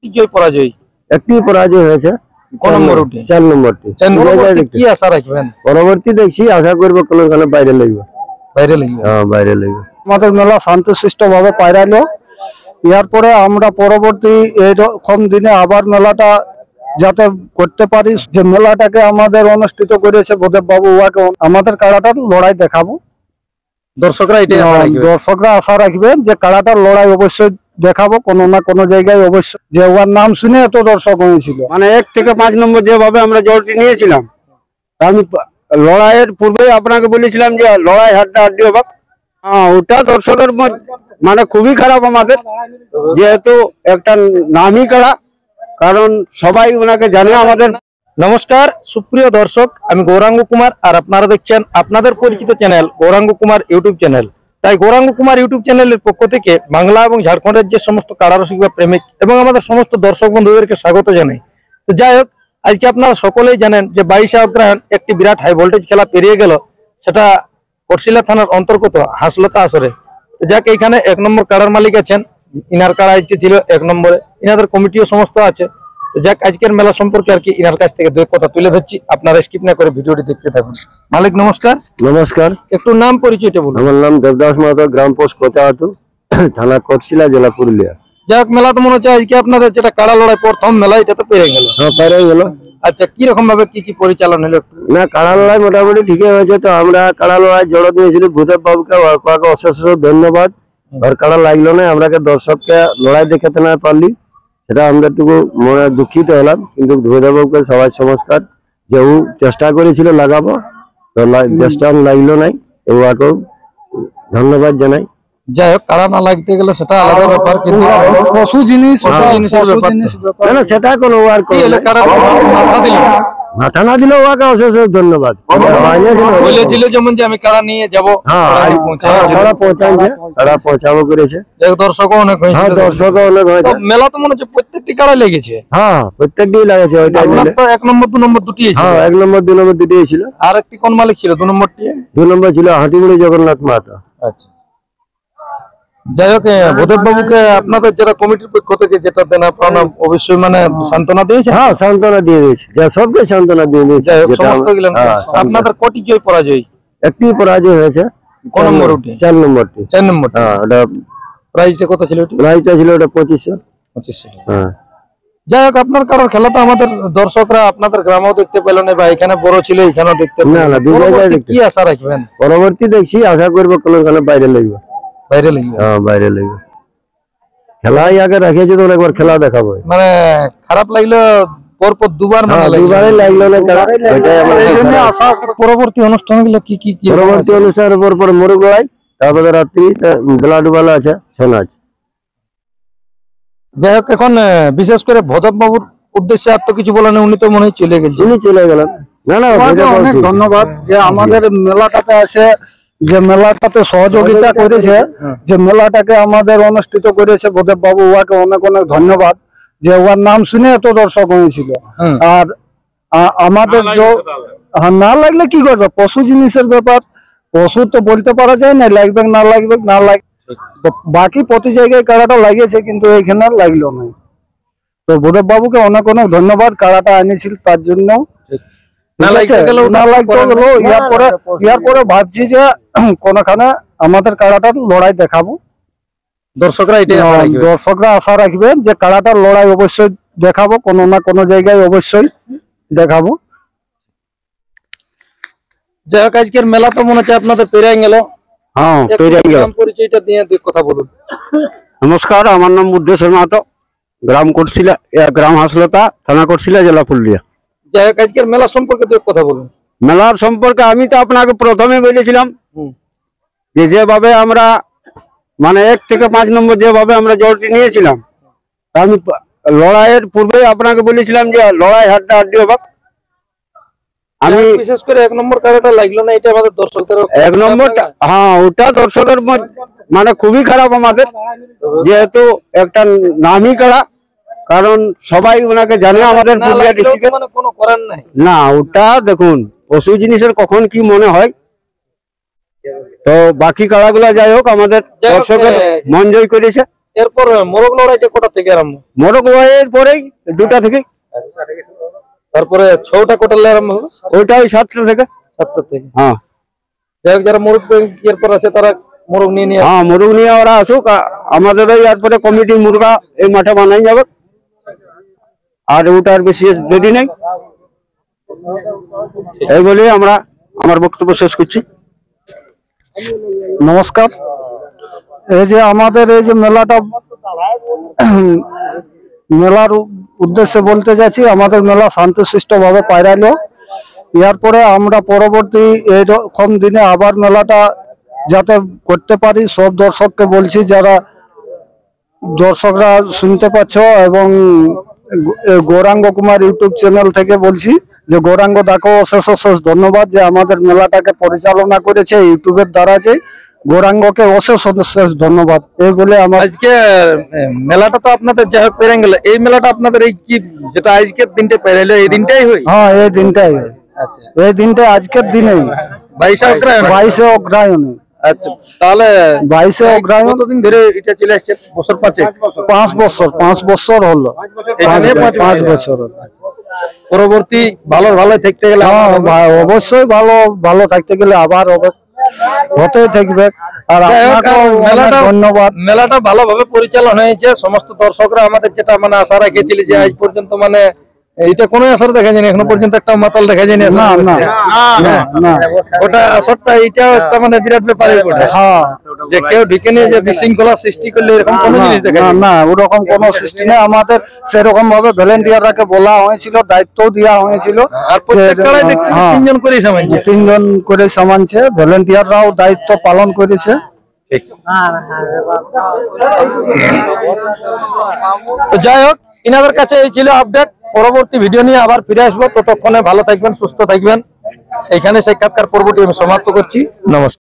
জয় পরাজয় একটি পরাজয় হয়েছে। কোন নম্বর উঠে? 4 নম্বরটি। কি আশা রাখবেন? পরবর্তী দেখছি, আশা করব কোনখানে বাইরে লাগবে। বাইরে লাগবে? হ্যাঁ, বাইরে লাগবে। আমাদের মেলা শান্তশিষ্ট ভাবে পাইরালো। এরপরে আমরা পরবর্তী এরকম দিনে আবার মেলাটা যাতে করতে পারি, যে মেলাটাকে আমাদের অনুষ্ঠিত করেছে ভূদেব বাবু, ওয়াকে আমাদের কাড়াটার লড়াই দেখাবো। দর্শকরা আশা রাখবেন যে কাড়াটার লড়াই অবশ্যই দেখাবো কোনো না কোনো জায়গায় অবশ্যই। যে ওর নাম শুনে এত দর্শক হয়েছিল, মানে 1 থেকে 5 নম্বর যেভাবে আমরা জলটি নিয়েছিলাম, আমি লড়াইয়ের পূর্বে আপনাকে বলেছিলাম যে লড়াই হাড্ডাহাড্ডি হবে। হ্যাঁ, ওটা দর্শকের মানে খুবই খারাপ আমাদের, যেহেতু একটা নামই কাড়া, কারণ সবাই ওনাকে জানে আমাদের। নমস্কার সুপ্রিয় দর্শক, আমি গৌরাঙ্গ কুমার আর আপনারা দেখছেন আপনাদের পরিচিত channel Gouranga Kumar YouTube channel. তাই গৌরাঙ্গ কুমার ইউটিউব চ্যানেলের পক্ষ থেকে বাংলা এবং ঝাড়খণ্ডের যে সমস্ত কাড়ারসিক বা প্রেমিক এবং আমাদের সমস্ত দর্শক বন্ধুদেরকে স্বাগত জানাই। তো যাই হোক, আজকে আপনারা সকলেই জানেন যে 22শে অগ্রহায়ণ একটি বিরাট হাই ভোল্টেজ খেলা পেরিয়ে গেল, সেটা কটশিলা থানার অন্তর্গত হাসলতা আসরে। যাক, এখানে 1 নম্বর কাড়ার মালিক আছেন, ইনার কাড়া আজকে ছিল 1 নম্বরে, ইনাদের কমিটিও সমস্ত আছে। যাক, আজকের মেলা সম্পর্কে আর কি ইনার কাছ থেকে 2 কথা তুলে ধরছি, আপনারা স্কিপ না করে ভিডিওটি দেখতে থাকুন। মালিক নমস্কার। নমস্কার। একটু নাম পরিচয়টা বলুন। আমার নাম দেবদাস মাহাতো, গ্রাম পোস্ট কোচাহাটু, থানা কটশিলা, জেলা পুরুলিয়া। যাক, মেলা তো মনে হচ্ছে আজকে আপনাদের যেটা কাড়া লড়াই প্রথম মেলা, এটা তো পেরে গেল। হ্যাঁ, পেরে গেল। আচ্ছা, কি রকম ভাবে কি পরিচালনা হলো? না, কাড়া লড়াই মোটামুটি ঠিকই হয়েছে। তো আমরা কাড়া লড়াই জড়ো দিয়েছিলি ভূদেব বাবুকে, ওকে অশেষ ধন্যবাদ। আর কাড়া লাগলো না, আমরাকে দর্শককে লড়াই দেখাতে না পারলি, সেটা আমরা একটু মনে দুঃখিত হলাম। কিন্তু ভূদেব বাবুকে সবাই নমস্কার, যে ও চেষ্টা করেছিল লাগাবো, তো চেষ্টা লাগলো নাই, ওকেও ধন্যবাদ জানাই। যাই হোক, কাড়া না লাগতে গেলে সেটা আলাদা ব্যাপার, কিন্তু পশু জিনিসের ব্যাপার না, সেটা কোনো আর মাথা না দিলেও ওকে অশেষ ধন্যবাদ। বলেছিল যেমন যে আমি কাড়া নিয়ে যাবো, তারা পৌঁছাচ্ছে, তারা পৌঁছাবো করেছে। দর্শকও অনেক হয়েছে। হ্যাঁ, দর্শকও অনেক হয়েছে। মেলা তো মনে হচ্ছে প্রত্যেকটি কাড়া লেগেছে। হ্যাঁ, প্রত্যেকটি লাগেছে। ওইটাই 1 নম্বর 2 নম্বর দুটি। হ্যাঁ, 1 নম্বর 2 নম্বর দুটিই ছিল। আর একটি কোন মালিক ছিল 2 নম্বরটি? 2 নম্বর ছিল হাতিগুড়ি জগন্নাথ মাহাতো। আচ্ছা, যাই হোক, ভূদেব বাবুকে আপনাদের যারা কমিটির পক্ষ থেকে যেটা দেনা পাওনা অবশ্যই মানে সান্ত্বনা দিয়েছে। হ্যাঁ, সান্ত্বনা দিয়ে দিয়েছে, যা সবকে সান্ত্বনা দিয়ে দিয়েছে। আপনাদের কটি জয় পরাজয়? একটি পরাজয় হয়েছে। কোন নম্বর উঠে? 4 নম্বরটি। 4 নম্বর। হ্যাঁ, ওটা প্রাইসটা কত ছিল? প্রাইসটা ছিল ওটা 2500। হ্যাঁ, যাই হোক, আপনার কারোর খেলা তো আমাদের দর্শকরা আপনাদের গ্রামেও দেখতে পেল না, বা এখানে বড় ছিল এখানেও দেখতে পেল না। দু জায়গায় কি আশা রাখবেন? পরবর্তী দেখছি, আশা করবো কোনখানে বাইরে লাগবে। বাইরে লাগবে? হ্যাঁ, বাইরে লাগবে। খেলাই আগে রেখেছি, তো একবার খেলা দেখাবো। মানে খারাপ লাগলো পরপর দুবারে লাগলো না, আশা। পরবর্তী অনুষ্ঠানগুলো কি? পরবর্তী অনুষ্ঠানের পর মোরগ লড়াই, তারপরে রাত্রি বেলা ডুবালা আছে, ছৌ নাচ। যাই হোক, এখন বিশেষ করে ভূদেব বাবুর উদ্দেশ্যে আর তো কিছু বলা নেই, উনি তো মনে হয় চলে গেছেন। উনি চলে গেলেন। না, অনেক ধন্যবাদ যে আমাদের মেলাটাতে আসে, যে মেলাটাতে সহযোগিতা করেছে, যে মেলাটাকে আমাদের অনুষ্ঠিত করেছে ভূদেব বাবু, ওকে অনেক অনেক ধন্যবাদ। যে ওর নাম শুনে এত দর্শক হয়েছিল। আর আমাদের না লাগলে কি করবে, পশু জিনিসের ব্যাপার, পশু তো বলতে পারা যায় না, লাগবে না লাগবে না লাগবে। বাকি প্রতি জায়গায় কাড়াটা লাগিয়েছে, কিন্তু এইখানে লাগলো না। তো ভূদেব বাবুকে অনেক অনেক ধন্যবাদ, কাড়াটা আনিছিল তার জন্য। এরপরে ভাবছি যে কোনখানে আমাদের কাড়াটার লড়াই দেখাবো। দর্শকরা আশা রাখবেন যে কাড়াটার লড়াই অবশ্যই দেখাবো, কোনো না কোনো জায়গায় অবশ্যই দেখাবো। যাই হোক, আজকের মেলা তো মনে হচ্ছে আপনাদের পেরিয়ে গেল। হ্যাঁ, পেরিয়ে গেল। পরিচয়টা দিয়ে 2 কথা বলুন। নমস্কার, আমার নাম বুদ্ধেশ্বর মাহাতো, গ্রাম কটশিলা, গ্রাম হাসলতা, থানা কটশিলা, জেলা পুরুলিয়া। যাই হোক, আজকের মেলা সম্পর্কে 2 কথা বলুন। মেলার সম্পর্কে আমি তো আপনাকে প্রথমে বলেছিলাম যে যেভাবে আমরা মানে 1 থেকে 5 নম্বর যেভাবে আমরা জলটি নিয়েছিলাম, আমি লড়াইয়ের পূর্বে আপনাকে বলেছিলাম যে লড়াই হাড্ডাহাড্ডি হবে। আমি বিশেষ করে 1 নম্বর কাড়াটা লাগলো না, এটা আমাদের দর্শকদের 1 নম্বরটা। হ্যাঁ, ওটা দর্শকের মানে খুবই খারাপ আমাদের, যেহেতু একটা নামই কাড়া, কারণ সবাই ওনাকে জানে আমাদের পুরুলিয়া ডিস্ট্রিক্টে। কোনো করার নাই। না, ওটা দেখুন, পশু জিনিসের কখন কি মনে হয়। তো বাকি কাড়াগুলা যাই হোক, আমাদের দর্শকের মন জয় করেছে। এরপর মোরগ লড়াইটা কটা থেকে আরম্ভ? মোরগ লড়াইয়ের পরেই 2টা থেকে। তারপরে ছৌটা কোটালে আরম্ভ হবে? ওইটাই 7টা থেকে। 7টা থেকে। হ্যাঁ, যাই হোক, যারা মোরগ এরপর আছে তারা মোরগ নিয়ে হ্যাঁ, মোরগ নিয়ে ওরা আসুক। আমাদের এরপরে কমিটি মুরগা এই মাঠে বানাই যাবে, আর ওটার বেশি দেরি নেই। এই বলে আমরা আমার বক্তব্য শেষ করছি। নমস্কার। এই যে আমাদের এই যে মেলাটা, মেলার উদ্দেশ্যে বলতে যাচ্ছি, আমাদের মেলা শান্তিশিষ্ট ভাবে পাইরাইলো। এরপরে আমরা পরবর্তী এরকম দিনে আবার মেলাটা যাতে করতে পারি, সব দর্শককে বলছি, যারা দর্শকরা শুনতে পাচ্ছ, এবং গৌরাঙ্গ কুমার ইউটিউব চ্যানেল থেকে বলছি যে গৌরাঙ্গ দাকে অশেষ অশেষ ধন্যবাদ যে আমাদের মেলাটাকে পরিচালনা করেছে ইউটিউবের দ্বারা। যে গৌরাঙ্গকে অশেষ অশেষ ধন্যবাদ। এই বলে আমার আজকে মেলাটা তো আপনাদের যাই হোক পেরে গেল, এই মেলাটা আপনাদের এই কি যেটা আজকের দিনটা পেরাইলো এই দিনটাই হয়? হ্যাঁ, এই দিনটাই। আচ্ছা, এই দিনটা আজকের দিনেই 22 অগ্রহায়ণ। 22 অগ্রহায়ণে। আচ্ছা, তাহলে 22 অগ্রহায়ণ। কতদিন ধরে এটা চলে আসছে? বছর 5? 5 বছর হলো। এখানে 5 বছর হলো। পরবর্তী ভালো থাকতে গেলে অবশ্যই ভালো থাকতে গেলে আবার হতেই থাকবে। আর আপনাকেও ধন্যবাদ। মেলাটা ভালোভাবে পরিচালনা হয়েছে। সমস্ত দর্শকরা আমাদের যেটা মানে আশা রেখেছিল যে আজ পর্যন্ত মানে এটা কোনো আসর দেখা যায়নি, এখনো পর্যন্ত একটা মাতাল দেখা যায়নি। না, ওটা আসরটা এটা একটা মানে বিরাট ব্যাপারই বটে। হ্যাঁ, যে কেউ ঢুকে নিয়ে যে বিশৃঙ্খলা সৃষ্টি করলে এরকম কোনো জিনিস দেখা যায় না, ওরকম কোনো সৃষ্টি নেই। আমাদের সেরকম ভাবে ভলেন্টিয়াররাকে বলা হয়েছিল, দায়িত্ব দেওয়া হয়েছিল। আর প্রত্যেকটাই দেখছি 3 জন করে সামান্য 3 জন করে সামানছে। ভলেন্টিয়াররাও দায়িত্ব পালন করেছে। তো যাই হোক, ইনাদের কাছে এই ছিল আপডেট। পরবর্তী ভিডিও নিয়ে আবার ফিরে আসবো। ততক্ষণে ভালো থাকবেন, সুস্থ থাকবেন। এখানে সাক্ষাৎকার পর্বটি আমি সমাপ্ত করছি। নমস্কার।